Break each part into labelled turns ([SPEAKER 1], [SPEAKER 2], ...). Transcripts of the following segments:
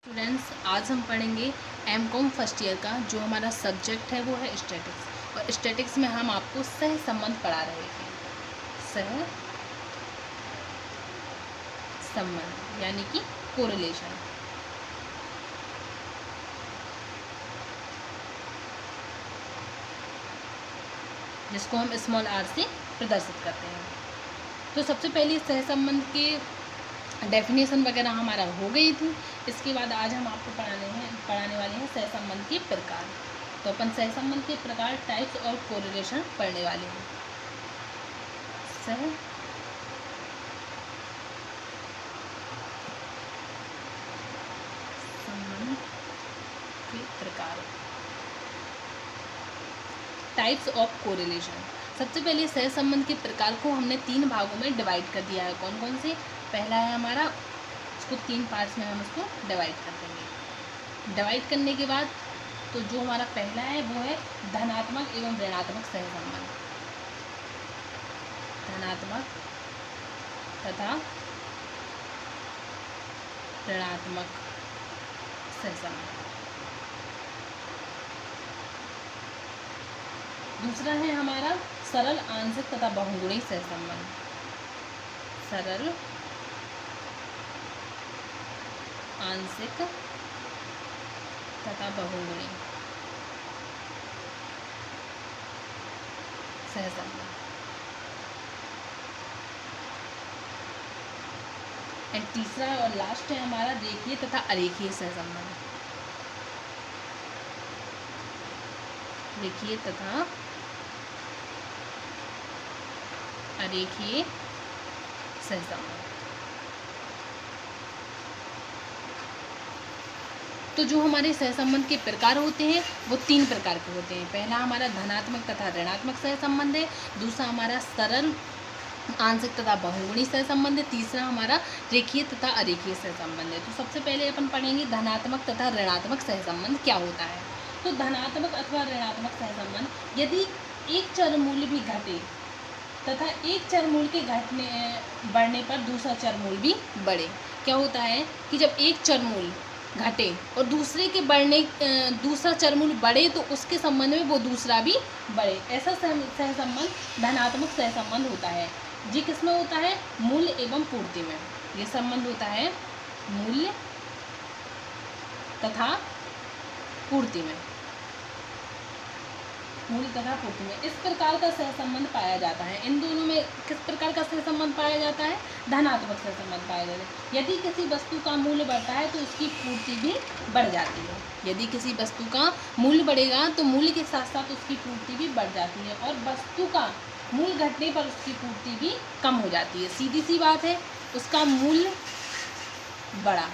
[SPEAKER 1] Students, आज हम पढ़ेंगे एमकॉम फर्स्ट ईयर का। जो हमारा सब्जेक्ट है वो है स्टैटिक्स, और स्टैटिक्स में हम आपको सह संबंध पढ़ा रहे हैं। सह संबंध यानी कि कोरिलेशन। जिसको हम स्मॉल आर से प्रदर्शित करते हैं। तो सबसे पहले सह संबंध के डेफिनेशन वगैरह हमारा हो गई थी। इसके बाद आज हम आपको पढ़ाने वाले हैं सह संबंध के प्रकार। तो अपन सह संबंध के प्रकार, टाइप्स और कोरिलेशन पढ़ने वाले हैं। सह संबंध के प्रकार, टाइप्स ऑफ कोरिलेशन। सबसे पहले सह संबंध के प्रकार को हमने 3 भागों में डिवाइड कर दिया है। कौन कौन से? पहला है हमारा, इसको 3 पार्ट्स में हम इसको डिवाइड कर देंगे। डिवाइड करने के बाद तो जो हमारा पहला है वो है धनात्मक एवं ऋणात्मक सह संबंध। धनात्मक तथा ऋणात्मक सह संबंध। दूसरा है हमारा सरल, आंशिक तथा बहुगुणी सह संबंध। सरल, आंशिक तथा बहुगुणी सह संबंध। एंड तीसरा और लास्ट है हमारा रेखीय तथा अरेखीय सह संबंध। रेखीय तथा अरेखीय सह संबंध। तो जो हमारे सह संबंध के प्रकार होते हैं वो 3 प्रकार के होते हैं। पहला हमारा धनात्मक तथा ऋणात्मक सह संबंध है। दूसरा हमारा सरल, आंशिक तथा बहुगुणी सह संबंध है। तीसरा हमारा रेखीय तथा अरेखीय सह संबंध है। तो सबसे पहले अपन पढ़ेंगे धनात्मक तथा ऋणात्मक सह संबंध क्या होता है। तो धनात्मक अथवा ऋणात्मक सह संबंध, यदि एक चर मूल्य भी घटे तथा एक चर मूल्य के बढ़ने पर दूसरा चर मूल्य भी बढ़े। क्या होता है कि जब एक चर मूल्य घटे और दूसरा चर मूल्य बढ़े तो उसके संबंध में वो दूसरा भी बढ़े, ऐसा सह संबंध धनात्मक सह संबंध होता है। जी किसमें होता है? मूल्य एवं पूर्ति में। ये संबंध होता है मूल्य तथा पूर्ति में। मूल्य तथा पूर्ति में इस प्रकार का सह संबंध पाया जाता है। इन दोनों में किस प्रकार का सह संबंध पाया जाता है? धनात्मक सह संबंध पाया जाता है। यदि किसी वस्तु का मूल्य बढ़ता है तो उसकी पूर्ति भी बढ़ जाती है। यदि किसी वस्तु का मूल्य बढ़ेगा तो मूल्य के साथ साथ उसकी पूर्ति भी बढ़ जाती है, और वस्तु का मूल्य घटने पर उसकी पूर्ति भी कम हो जाती है। सीधी सी बात है, उसका मूल्य बढ़ा,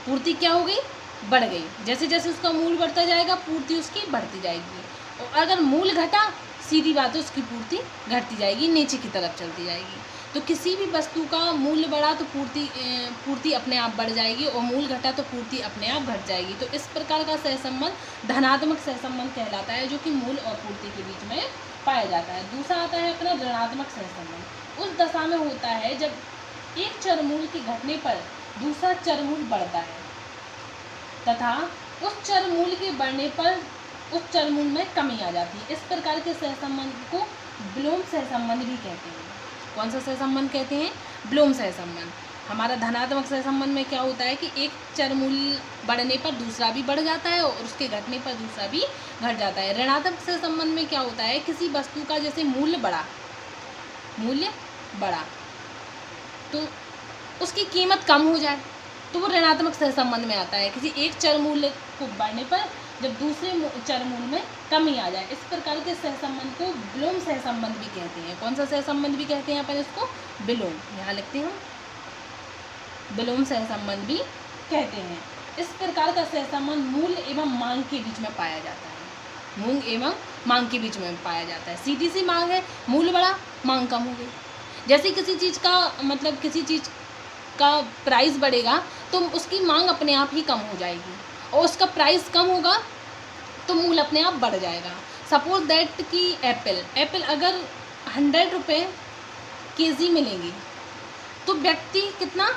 [SPEAKER 1] पूर्ति क्या हो गई? बढ़ गई। जैसे जैसे उसका मूल्य बढ़ता जाएगा पूर्ति उसकी बढ़ती जाएगी, और अगर मूल्य घटा, सीधी बात है उसकी पूर्ति घटती जाएगी, नीचे की तरफ चलती जाएगी। तो किसी भी वस्तु का मूल्य बढ़ा तो पूर्ति अपने आप बढ़ जाएगी, और मूल्य घटा तो पूर्ति अपने आप घट जाएगी। तो इस प्रकार का सहसंबंध धनात्मक सहसंबंध कहलाता है, जो कि मूल्य और पूर्ति के बीच में पाया जाता है। दूसरा आता है अपना ऋणात्मक सहसंबंध। उस दशा में होता है जब एक चर मूल्य के घटने पर दूसरा चर मूल्य बढ़ता है तथा उस चर मूल्य के बढ़ने पर उस चर मूल्य में कमी आ जाती है। इस प्रकार के सहसंबंध को विलोम सहसंबंध भी कहते हैं। कौन सा सहसंबंध कहते हैं? विलोम सहसंबंध। हमारा धनात्मक सहसंबंध में क्या होता है कि एक चर मूल्य बढ़ने पर दूसरा भी बढ़ जाता है, और उसके घटने पर दूसरा भी घट जाता है। ऋणात्मक सहसंबंध में क्या होता है? किसी वस्तु का जैसे मूल्य बढ़ा तो उसकी कीमत कम हो जाए तो वो ऋणात्मक सहसंबंध में आता है। किसी एक चर मूल्य को बढ़ने पर जब दूसरे चर मूल्य में कमी आ जाए, इस प्रकार के सहसंबंध को विलोम सहसंबंध भी कहते हैं। कौन सा सहसंबंध भी कहते हैं अपन इसको? विलोम। यहाँ लिखते हैं हम, विलोम सहसंबंध भी कहते हैं। इस प्रकार का सहसंबंध मूल्य एवं मांग के बीच में पाया जाता है। मूल्य एवं मांग के बीच में पाया जाता है। सीधी सी मांग है, मूल्य बढ़ा, मांग कम हो गई। जैसे किसी चीज़ का प्राइस बढ़ेगा तो उसकी मांग अपने आप ही कम हो जाएगी, और उसका प्राइस कम होगा तो मूल्य अपने आप बढ़ जाएगा। सपोज दैट कि एप्पल अगर 100 रुपये केजी मिलेंगी तो व्यक्ति कितना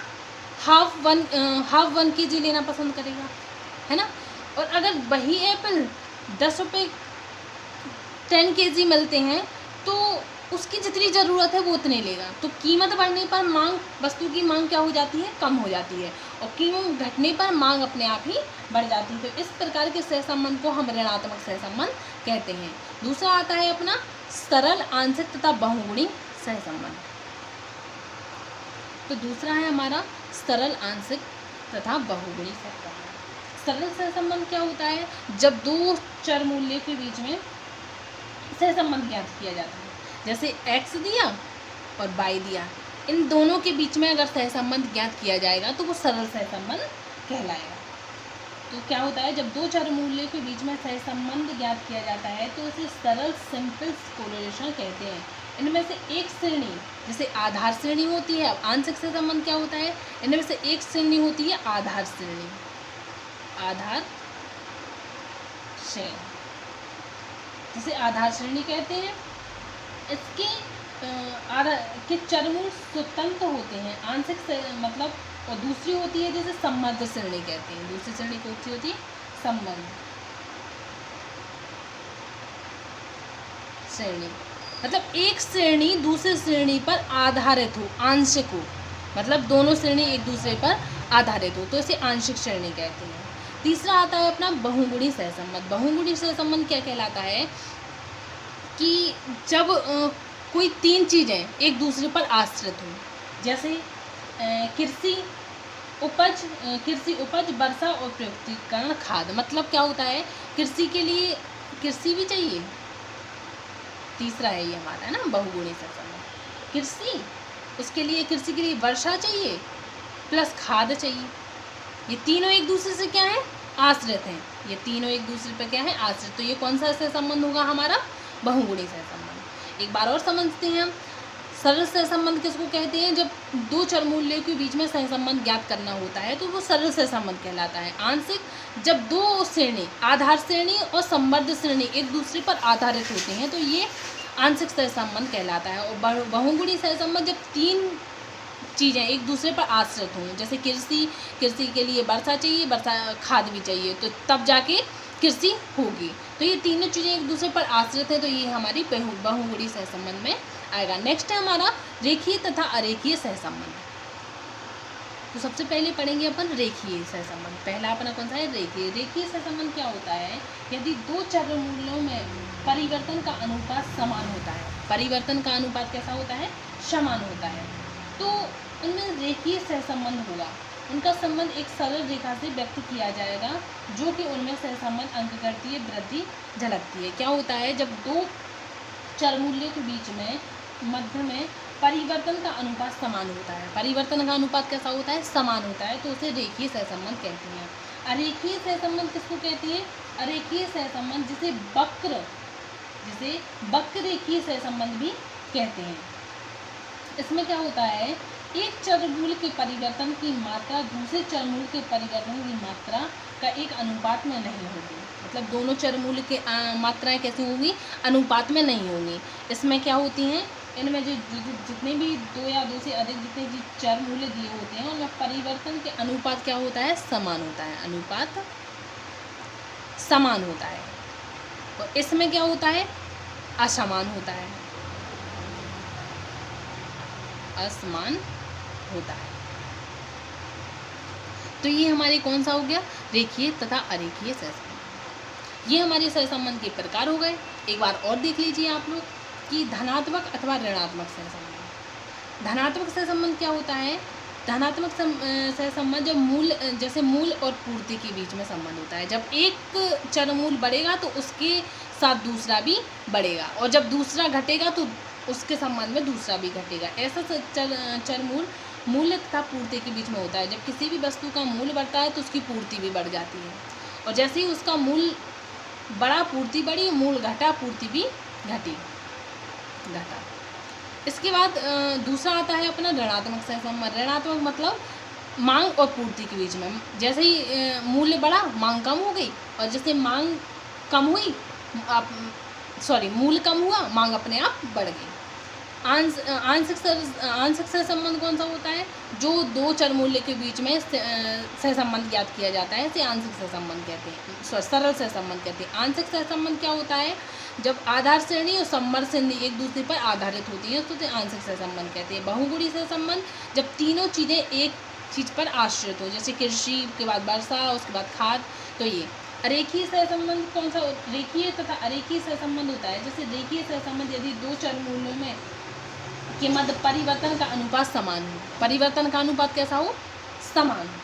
[SPEAKER 1] हाफ 1 kg लेना पसंद करेगा, है ना। और अगर वही एप्पल 10 रुपये 10 kg मिलते हैं तो उसकी जितनी ज़रूरत है वो उतने लेगा। तो कीमत बढ़ने पर वस्तु की मांग क्या हो जाती है, कम हो जाती है, और कीमत घटने पर मांग अपने आप ही बढ़ जाती है। तो इस प्रकार के सहसंबंध को हम ऋणात्मक सहसंबंध कहते हैं। दूसरा आता है अपना सरल आंशिक तथा बहुगुणी सहसंबंध। तो दूसरा है हमारा सरल आंशिक तथा बहुगुणी सहसंबंध। सरल सहसंबंध क्या होता है, जब दो चर मूल्य के बीच में सहसंबंध ज्ञात किया जाता है। जैसे x दिया और y दिया, इन दोनों के बीच में अगर सहसंबंध ज्ञात किया जाएगा तो वो सरल सहसंबंध कहलाएगा। तो क्या होता है, जब दो चर मूल्य के बीच में सहसंबंध ज्ञात किया जाता है तो उसे सरल सिंपल कोरिलेशन कहते हैं। इनमें से एक श्रेणी, जैसे आधार श्रेणी होती है, अब आंशिक सहसंबंध क्या होता है, इनमें से एक श्रेणी होती है आधार श्रेणी। आधार श्रेणी जिसे आधार श्रेणी कहते हैं, इसके के चरमूल स्वतंत्र होते हैं, आंशिक से मतलब। और दूसरी होती है जैसे संबद्ध श्रेणी कहते हैं। दूसरी श्रेणी कौन सी होती है, संबद्ध श्रेणी। मतलब एक श्रेणी दूसरी श्रेणी पर आधारित हो, आंशिक हो, मतलब दोनों श्रेणी एक दूसरे पर आधारित हो, तो इसे आंशिक श्रेणी कहते हैं। तीसरा आता है अपना बहुगुणी सहसंबंध। बहुगुणी सहसंबंध क्या कहलाता है कि जब कोई तीन चीज़ें एक दूसरे पर आश्रित हों, जैसे कृषि उपज वर्षा और प्रयुक्तिकरण खाद। मतलब क्या होता है, कृषि के लिए कृषि भी चाहिए, तीसरा है ये हमारा, है ना, बहुगुणी सहसंबंध। कृषि, उसके लिए कृषि के लिए वर्षा चाहिए प्लस खाद चाहिए। ये तीनों एक दूसरे से क्या है, आश्रित हैं। ये तीनों एक दूसरे पर क्या है, आश्रित। तो ये कौन सा सहसंबंध होगा हमारा, बहुगुणी सहसंबंध। एक बार और समझते हैं हम। सरल सहसंबंध किसको कहते हैं, जब दो चर मूल्यों के बीच में सहसंबंध ज्ञात करना होता है तो वो सरल सहसंबंध कहलाता है। आंशिक, जब दो श्रेणी आधार श्रेणी और संबद्ध श्रेणी एक दूसरे पर आधारित होते हैं तो ये आंशिक सहसंबंध कहलाता है। और बहुगुणी सहसंबंध जब तीन चीज़ें एक दूसरे पर आश्रित हों, जैसे कृषि के लिए वर्षा चाहिए, वर्षा खाद भी चाहिए, तो तब जाके कृषि होगी। तो ये तीनों चीज़ें एक दूसरे पर आश्रित है, तो ये हमारी बहुगुणी सहसंबंध में आएगा। नेक्स्ट है हमारा रेखीय तथा अरेखीय सहसंबंध। तो सबसे पहले पढ़ेंगे अपन रेखीय सहसंबंध। पहला अपना कौन सा है, रेखीय। रेखीय सहसंबंध क्या होता है, यदि दो चर मूल्यों में परिवर्तन का अनुपात समान होता है। परिवर्तन का अनुपात कैसा होता है, समान होता है, तो उनमें रेखीय सहसंबंध होगा। उनका संबंध एक सरल रेखा से व्यक्त किया जाएगा, जो कि उनमें सहसंबंध अंकगणितीय वृद्धि झलकती है। क्या होता है, जब दो चर मूल्यों के बीच में मध्य में परिवर्तन का अनुपात समान होता है। परिवर्तन का अनुपात कैसा होता है, समान होता है, तो उसे रेखीय सहसंबंध कहते हैं। अरेखीय सहसंबंध किसको कहते हैं, अरेखीय सहसंबंध जिसे वक्र रेखीय सहसंबंध भी कहते हैं। इसमें क्या होता है, एक चरमूल के परिवर्तन की मात्रा दूसरे चरमूल के परिवर्तन की मात्रा का एक अनुपात में नहीं होगी। मतलब दोनों चरमूल के मात्राएं कैसी होंगी, अनुपात में नहीं होंगी। इसमें क्या होती हैं, इनमें जो जितने भी दो या दो से अधिक जितने भी चर मूल्य दिए होते हैं उनमें परिवर्तन के अनुपात क्या होता है, समान होता है। अनुपात समान होता है। तो इसमें क्या होता है, असमान होता है, असमान होता है। तो ये हमारे कौन सा हो गया, रेखीय तथा अरेखीय सहसंबंध। ये हमारे सहसंबंध के प्रकार हो गए। एक बार और देख लीजिए आप लोग कि धनात्मक अथवा ऋणात्मक सहसंबंध। धनात्मक सहसंबंध क्या होता है, धनात्मक सहसंबंध जब जैसे मूल और पूर्ति के बीच में संबंध होता है। जब एक चरमूल बढ़ेगा तो उसके साथ दूसरा भी बढ़ेगा, और जब दूसरा घटेगा तो उसके संबंध में दूसरा भी घटेगा। ऐसा चरमूल मूल्य तथा पूर्ति के बीच में होता है। जब किसी भी वस्तु का मूल्य बढ़ता है तो उसकी पूर्ति भी बढ़ जाती है, और जैसे ही उसका मूल्य बढ़ा पूर्ति बढ़ी, मूल्य घटा पूर्ति भी घटा। इसके बाद दूसरा आता है अपना ऋणात्मक सहसंबंध। ऋणात्मक मतलब मांग और पूर्ति के बीच में, जैसे ही मूल्य बढ़ा मांग कम हो गई, और जैसे मांग कम हुई मूल्य कम हुआ, मांग अपने आप बढ़ गई। आंशिक सहसंबंध कौन सा होता है? जो दो चरमूल्य के बीच में सहसंबंध ज्ञात किया जाता है, इसे आंशिक सहसंबंध कहते हैं, सरल सहसंबंध कहते हैं। आंशिक सहसंबंध क्या होता है? जब आधार श्रेणी और संवर्ग श्रेणी एक दूसरे पर आधारित होती हैं तो उसे आंशिक सहसंबंध कहते हैं। बहुगुणी सहसंबंध जब तीनों चीज़ें एक चीज़ पर आश्रित हो, जैसे कृषि के बाद वर्षा, उसके बाद खाद, तो ये। अरेखीय सहसंबंध कौन सा? रेखीय तथा अरेखीय सहसंबंध होता है। जैसे रेखीय सहसंबंध यदि दो चरमूल्यों में के मध्य परिवर्तन का अनुपात समान हो, परिवर्तन का अनुपात कैसा हो? समान हो,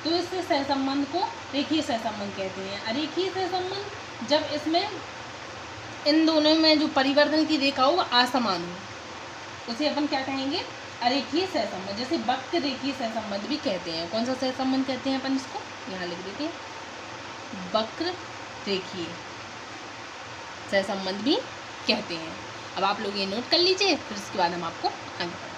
[SPEAKER 1] तो इस सहसंबंध को रेखीय सहसंबंध कहते हैं। अरेखीय सहसंबंध जब इसमें इन दोनों में जो परिवर्तन की रेखा हो वो असमान हो, उसे अपन क्या कहेंगे? अरेखीय सहसंबंध। जैसे वक्र रेखीय सहसंबंध भी कहते हैं। कौन सा सहसंबंध कहते हैं अपन इसको? यहाँ लिख देते हैं, वक्र रेखीय सहसंबंध भी कहते हैं। अब आप लोग ये नोट कर लीजिए, फिर इसके बाद हम आपको आगे